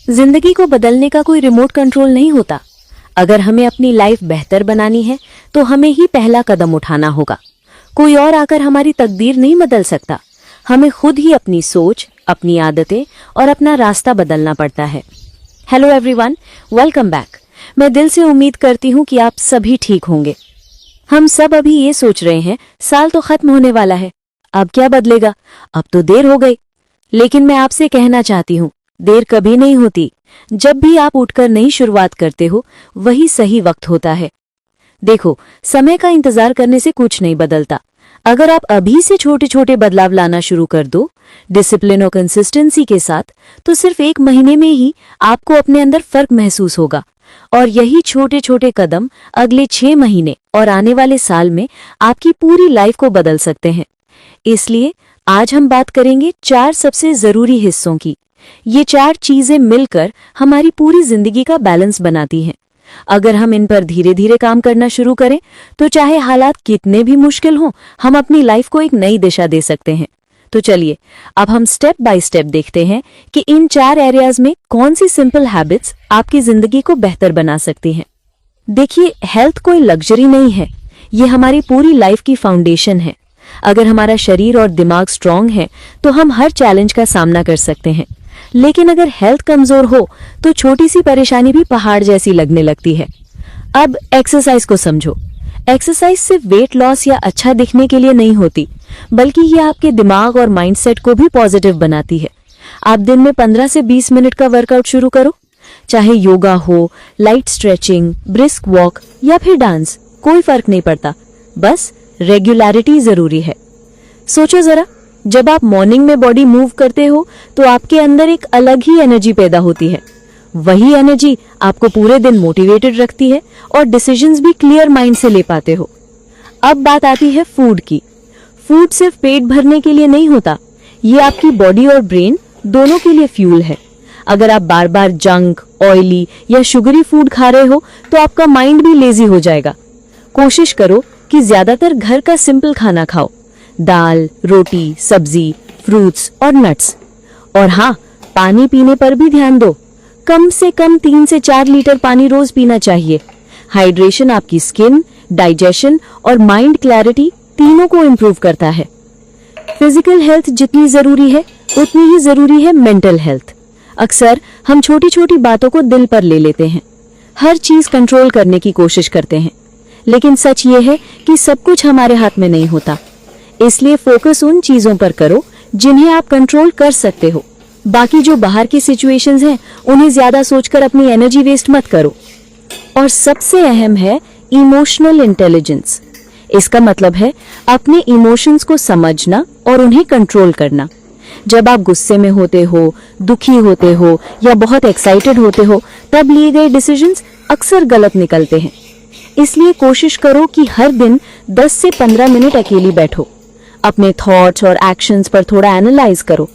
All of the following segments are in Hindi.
जिंदगी को बदलने का कोई रिमोट कंट्रोल नहीं होता। अगर हमें अपनी लाइफ बेहतर बनानी है तो हमें ही पहला कदम उठाना होगा। कोई और आकर हमारी तकदीर नहीं बदल सकता। हमें खुद ही अपनी सोच, अपनी आदतें और अपना रास्ता बदलना पड़ता है। Hello everyone, welcome back. मैं दिल से उम्मीद करती हूँ कि आप सभी ठीक होंगे। हम सब अभी ये सोच रहे हैं साल तो खत्म होने वाला है, अब क्या बदलेगा, अब तो देर हो गई। लेकिन मैं आपसे कहना चाहती हूँ, देर कभी नहीं होती। जब भी आप उठकर नई शुरुआत करते हो वही सही वक्त होता है। देखो, समय का इंतजार करने से कुछ नहीं बदलता। अगर आप अभी से छोटे छोटे बदलाव लाना शुरू कर दो, डिसिप्लिन और कंसिस्टेंसी के साथ, तो सिर्फ 1 महीने में ही आपको अपने अंदर फर्क महसूस होगा। और यही छोटे छोटे कदम अगले 6 महीने और आने वाले साल में आपकी पूरी लाइफ को बदल सकते हैं। इसलिए आज हम बात करेंगे 4 सबसे जरूरी हिस्सों की। ये 4 चीजें मिलकर हमारी पूरी जिंदगी का बैलेंस बनाती हैं। अगर हम इन पर धीरे धीरे काम करना शुरू करें तो चाहे हालात कितने भी मुश्किल हों, हम अपनी लाइफ को एक नई दिशा दे सकते हैं। तो चलिए अब हम स्टेप बाय स्टेप देखते हैं कि इन 4 एरियाज में कौन सी सिंपल हैबिट्स आपकी जिंदगी को बेहतर बना सकती हैं। देखिए, हेल्थ कोई लग्जरी नहीं है, ये हमारी पूरी लाइफ की फाउंडेशन है। अगर हमारा शरीर और दिमाग स्ट्रांग है तो हम हर चैलेंज का सामना कर सकते हैं। लेकिन अगर हेल्थ कमजोर हो तो छोटी सी परेशानी भी पहाड़ जैसी लगने लगती है। अब एक्सरसाइज को समझो। एक्सरसाइज सिर्फ वेट लॉस या अच्छा दिखने के लिए नहीं होती, बल्कि ये आपके दिमाग और माइंडसेट को भी पॉजिटिव बनाती है। आप दिन में 15 से 20 मिनट का वर्कआउट शुरू करो, चाहे योगा हो, लाइट स्ट्रेचिंग, ब्रिस्क वॉक या फिर डांस, कोई फर्क नहीं पड़ता। बस रेगुलरिटी जरूरी है। सोचो जरा, जब आप मॉर्निंग में बॉडी मूव करते हो तो आपके अंदर एक अलग ही एनर्जी पैदा होती है। वही एनर्जी आपको पूरे दिन मोटिवेटेड रखती है और डिसीजंस भी क्लियर माइंड से ले पाते हो। अब बात आती है फूड की। फूड सिर्फ पेट भरने के लिए नहीं होता, ये आपकी बॉडी और ब्रेन दोनों के लिए फ्यूल है। अगर आप बार बार जंक, ऑयली या शुगरी फूड खा रहे हो तो आपका माइंड भी लेजी हो जाएगा। कोशिश करो कि ज्यादातर घर का सिंपल खाना खाओ, दाल, रोटी, सब्जी, फ्रूट्स और नट्स। और हाँ, पानी पीने पर भी ध्यान दो। कम से कम 3 से 4 लीटर पानी रोज पीना चाहिए। हाइड्रेशन आपकी स्किन, डाइजेशन और माइंड क्लैरिटी तीनों को इम्प्रूव करता है। फिजिकल हेल्थ जितनी जरूरी है उतनी ही जरूरी है मेंटल हेल्थ। अक्सर हम छोटी छोटी बातों को दिल पर ले लेते हैं, हर चीज कंट्रोल करने की कोशिश करते हैं, लेकिन सच ये है कि सब कुछ हमारे हाथ में नहीं होता। इसलिए फोकस उन चीजों पर करो जिन्हें आप कंट्रोल कर सकते हो। बाकी जो बाहर की सिचुएशंस हैं, उन्हें ज्यादा सोचकर अपनी एनर्जी वेस्ट मत करो। और सबसे अहम है इमोशनल इंटेलिजेंस। इसका मतलब है अपने इमोशंस को समझना और उन्हें कंट्रोल करना। जब आप गुस्से में होते हो, दुखी होते हो या बहुत एक्साइटेड होते हो, तब लिए गए डिसीजंस अक्सर गलत निकलते हैं। इसलिए कोशिश करो कि हर दिन 10 से 15 मिनट अकेली बैठो, अपने थॉट्स और एक्शंस पर थोड़ा एनालाइज करो।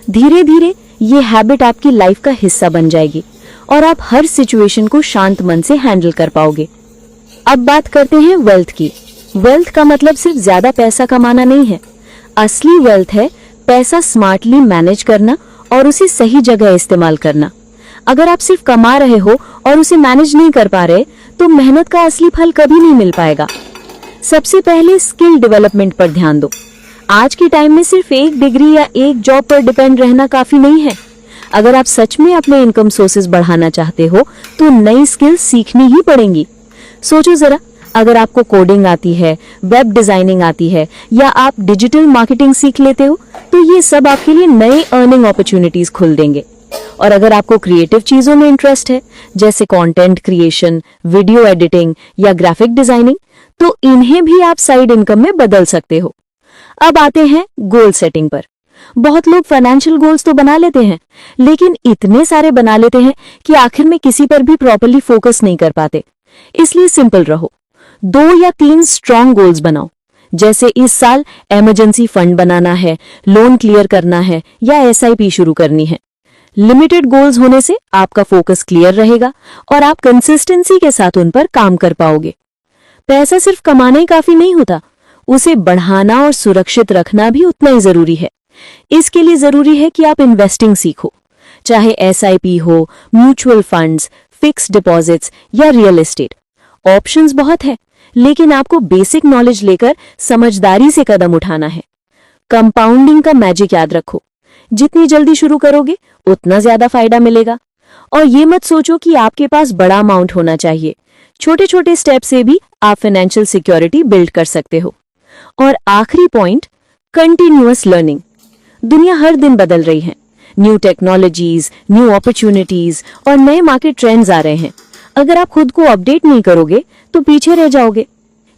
धीरे धीरे ये हैबिट आपकी लाइफ का हिस्सा बन जाएगी और आप हर सिचुएशन को शांत मन से हैंडल कर पाओगे। अब बात करते हैं वेल्थ की। वेल्थ का मतलब सिर्फ ज्यादा पैसा कमाना नहीं है। असली वेल्थ है पैसा स्मार्टली मैनेज करना और उसे सही जगह इस्तेमाल करना। अगर आप सिर्फ कमा रहे हो और उसे मैनेज नहीं कर पा रहे तो मेहनत का असली फल कभी नहीं मिल पाएगा। सबसे पहले स्किल डेवलपमेंट पर ध्यान दो। आज के टाइम में सिर्फ एक डिग्री या एक जॉब पर डिपेंड रहना काफी नहीं है। अगर आप सच में अपने इनकम सोर्सेज बढ़ाना चाहते हो तो नई स्किल्स सीखनी ही पड़ेंगी। सोचो जरा, अगर आपको कोडिंग आती है, वेब डिजाइनिंग आती है या आप डिजिटल मार्केटिंग सीख लेते हो तो ये सब आपके लिए नए अर्निंग अपॉर्चुनिटीज खुल देंगे। और अगर आपको क्रिएटिव चीजों में इंटरेस्ट है, जैसे कंटेंट क्रिएशन, वीडियो एडिटिंग या ग्राफिक डिजाइनिंग, तो इन्हें भी आप साइड इनकम में बदल सकते हो। अब आते हैं गोल सेटिंग पर। बहुत लोग फाइनेंशियल गोल्स तो बना लेते हैं, लेकिन इतने सारे बना लेते हैं कि आखिर में किसी पर भी प्रॉपर्ली फोकस नहीं कर पाते। इसलिए सिंपल रहो, 2 या 3 स्ट्रॉन्ग गोल्स बनाओ। जैसे इस साल इमरजेंसी फंड बनाना है, लोन क्लियर करना है या SIP शुरू करनी है। लिमिटेड गोल्स होने से आपका फोकस क्लियर रहेगा और आप कंसिस्टेंसी के साथ उन पर काम कर पाओगे। पैसा सिर्फ कमाना ही काफी नहीं होता, उसे बढ़ाना और सुरक्षित रखना भी उतना ही जरूरी है। इसके लिए जरूरी है कि आप इन्वेस्टिंग सीखो। चाहे SIP हो, म्यूचुअल फंड्स, फिक्स डिपॉजिट्स या रियल एस्टेट। ऑप्शंस बहुत है, लेकिन आपको बेसिक नॉलेज लेकर समझदारी से कदम उठाना है। कंपाउंडिंग का मैजिक याद रखो, जितनी जल्दी शुरू करोगे उतना ज्यादा फायदा मिलेगा। और ये मत सोचो कि आपके पास बड़ा अमाउंट होना चाहिए, छोटे छोटे स्टेप से भी आप फाइनेंशियल सिक्योरिटी बिल्ड कर सकते हो। और आखिरी पॉइंट, कंटिन्यूअस लर्निंग। दुनिया हर दिन बदल रही है, न्यू टेक्नोलॉजीज, न्यू अपॉर्चुनिटीज और नए मार्केट ट्रेंड्स आ रहे हैं। अगर आप खुद को अपडेट नहीं करोगे तो पीछे रह जाओगे।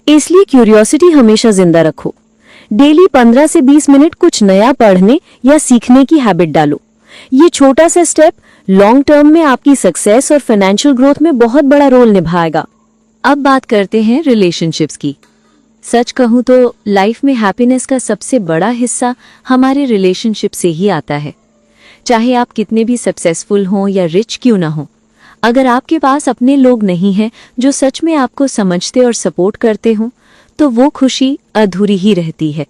इसलिए क्यूरियोसिटी हमेशा जिंदा रखो। डेली 15 से 20 मिनट कुछ नया पढ़ने या सीखने की हैबिट डालो। ये छोटा सा स्टेप लॉन्ग टर्म में आपकी सक्सेस और फाइनेंशियल ग्रोथ में बहुत बड़ा रोल निभाएगा। अब बात करते हैं रिलेशनशिप्स की। सच कहूं तो लाइफ में हैप्पीनेस का सबसे बड़ा हिस्सा हमारे रिलेशनशिप से ही आता है। चाहे आप कितने भी सक्सेसफुल हों या रिच क्यों ना हो, अगर आपके पास अपने लोग नहीं हैं जो सच में आपको समझते और सपोर्ट करते हों, तो वो खुशी अधूरी ही रहती है।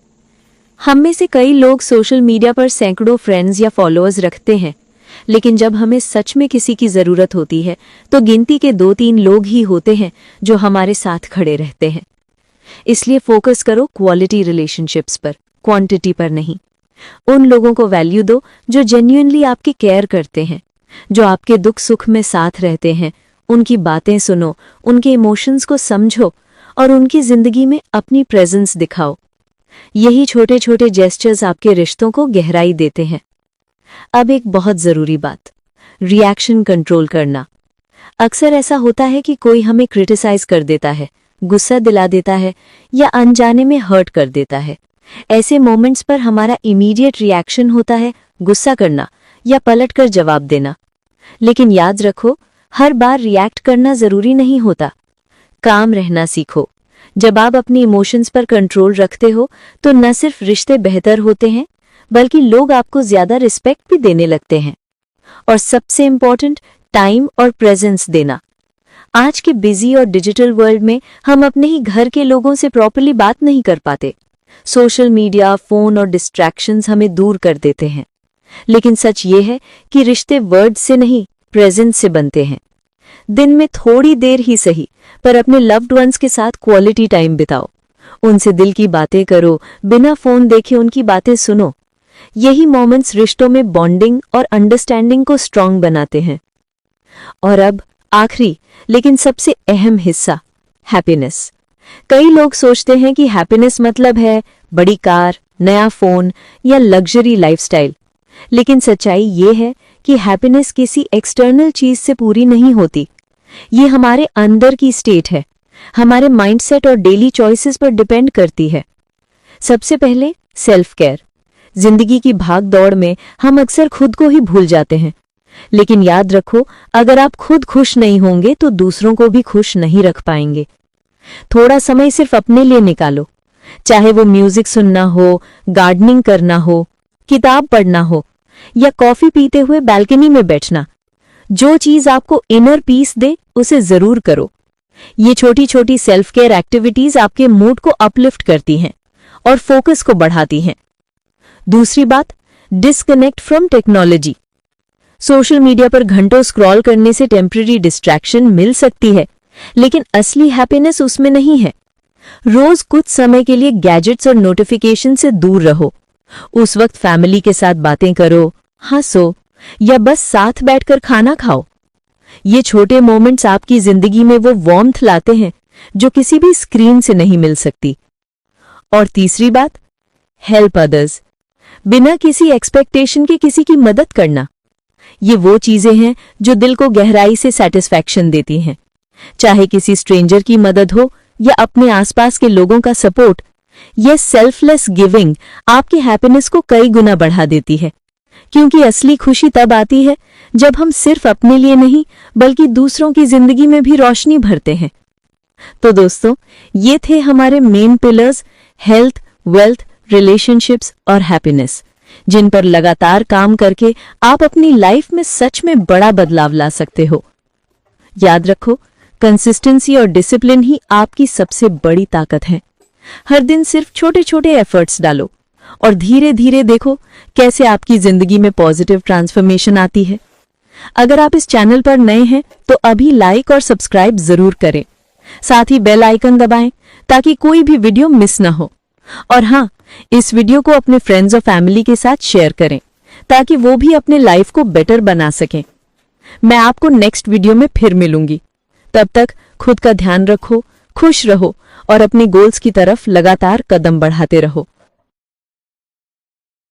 हम में से कई लोग सोशल मीडिया पर सैकड़ों फ्रेंड्स या फॉलोअर्स रखते हैं, लेकिन जब हमें सच में किसी की जरूरत होती है तो गिनती के 2-3 लोग ही होते हैं जो हमारे साथ खड़े रहते हैं। इसलिए फोकस करो क्वालिटी रिलेशनशिप्स पर, क्वांटिटी पर नहीं। उन लोगों को वैल्यू दो जो जेन्युइनली आपकी केयर करते हैं, जो आपके दुख सुख में साथ रहते हैं। उनकी बातें सुनो, उनके इमोशंस को समझो और उनकी जिंदगी में अपनी प्रेजेंस दिखाओ। यही छोटे छोटे जेस्चर्स आपके रिश्तों को गहराई देते हैं। अब एक बहुत जरूरी बात, रिएक्शन कंट्रोल करना। अक्सर ऐसा होता है कि कोई हमें क्रिटिसाइज कर देता है, गुस्सा दिला देता है या अनजाने में हर्ट कर देता है। ऐसे मोमेंट्स पर हमारा इमीडिएट रिएक्शन होता है गुस्सा करना या पलटकर जवाब देना। लेकिन याद रखो, हर बार रिएक्ट करना जरूरी नहीं होता। काम रहना सीखो। जब आप अपनी इमोशंस पर कंट्रोल रखते हो तो न सिर्फ रिश्ते बेहतर होते हैं, बल्कि लोग आपको ज्यादा रिस्पेक्ट भी देने लगते हैं। और सबसे इंपॉर्टेंट, टाइम और प्रेजेंस देना। आज के बिजी और डिजिटल वर्ल्ड में हम अपने ही घर के लोगों से प्रॉपर्ली बात नहीं कर पाते। सोशल मीडिया, फोन और डिस्ट्रैक्शंस हमें दूर कर देते हैं। लेकिन सच ये है कि रिश्ते वर्ड से नहीं, प्रेजेंस से बनते हैं। दिन में थोड़ी देर ही सही, पर अपने लव्ड वंस के साथ क्वालिटी टाइम बिताओ। उनसे दिल की बातें करो, बिना फोन देखे उनकी बातें सुनो। यही मोमेंट्स रिश्तों में बॉन्डिंग और अंडरस्टैंडिंग को स्ट्रांग बनाते हैं। और अब आखिरी लेकिन सबसे अहम हिस्सा, हैप्पीनेस। कई लोग सोचते हैं कि हैप्पीनेस मतलब है बड़ी कार, नया फोन या लग्जरी लाइफस्टाइल। लेकिन सच्चाई ये है कि हैप्पीनेस किसी एक्सटर्नल चीज से पूरी नहीं होती। ये हमारे अंदर की स्टेट है, हमारे माइंडसेट और डेली चॉइसेस पर डिपेंड करती है। सबसे पहले सेल्फ केयर। जिंदगी की भाग दौड़ में हम अक्सर खुद को ही भूल जाते हैं। लेकिन याद रखो, अगर आप खुद खुश नहीं होंगे तो दूसरों को भी खुश नहीं रख पाएंगे। थोड़ा समय सिर्फ अपने लिए निकालो, चाहे वो म्यूजिक सुनना हो, गार्डनिंग करना हो, किताब पढ़ना हो या कॉफी पीते हुए बालकनी में बैठना। जो चीज आपको इनर पीस दे उसे जरूर करो। ये छोटी छोटी सेल्फ केयर एक्टिविटीज आपके मूड को अपलिफ्ट करती हैं और फोकस को बढ़ाती हैं। दूसरी बात, disconnect from technology. Social media पर घंटों स्क्रॉल करने से टेम्पररी डिस्ट्रैक्शन मिल सकती है, लेकिन असली हैप्पीनेस उसमें नहीं है। रोज कुछ समय के लिए गैजेट्स और नोटिफिकेशन से दूर रहो। उस वक्त फैमिली के साथ बातें करो, हंसो या बस साथ बैठकर खाना खाओ। ये छोटे मोमेंट्स आपकी जिंदगी में वो वार्मथ लाते हैं जो किसी भी स्क्रीन से नहीं मिल सकती। और तीसरी बात, हेल्प अदर्स। बिना किसी एक्सपेक्टेशन के किसी की मदद करना। ये वो चीजें हैं जो दिल को गहराई से सेटिस्फैक्शन देती हैं। चाहे किसी स्ट्रेंजर की मदद हो या अपने आसपास के लोगों का सपोर्ट, यह सेल्फलेस गिविंग आपकी हैप्पीनेस को कई गुना बढ़ा देती है। क्योंकि असली खुशी तब आती है जब हम सिर्फ अपने लिए नहीं बल्कि दूसरों की जिंदगी में भी रोशनी भरते हैं। तो दोस्तों, ये थे हमारे main pillars, health, wealth, relationships और हैप्पीनेस, जिन पर लगातार काम करके आप अपनी लाइफ में सच में बड़ा बदलाव ला सकते हो। याद रखो, कंसिस्टेंसी और डिसिप्लिन ही आपकी सबसे बड़ी ताकत है। हर दिन सिर्फ छोटे छोटे एफर्ट्स डालो और धीरे धीरे देखो कैसे आपकी जिंदगी में पॉजिटिव ट्रांसफॉर्मेशन आती है। अगर आप इस चैनल पर नए हैं तो अभी लाइक और सब्सक्राइब जरूर करें, साथ ही बेल आइकन दबाएं ताकि कोई भी वीडियो मिस ना हो। और हाँ, इस वीडियो को अपने फ्रेंड्स और फैमिली के साथ शेयर करें ताकि वो भी अपने लाइफ को बेटर बना सकें। मैं आपको नेक्स्ट वीडियो में फिर मिलूंगी। तब तक खुद का ध्यान रखो, खुश रहो और अपने गोल्स की तरफ लगातार कदम बढ़ाते रहो।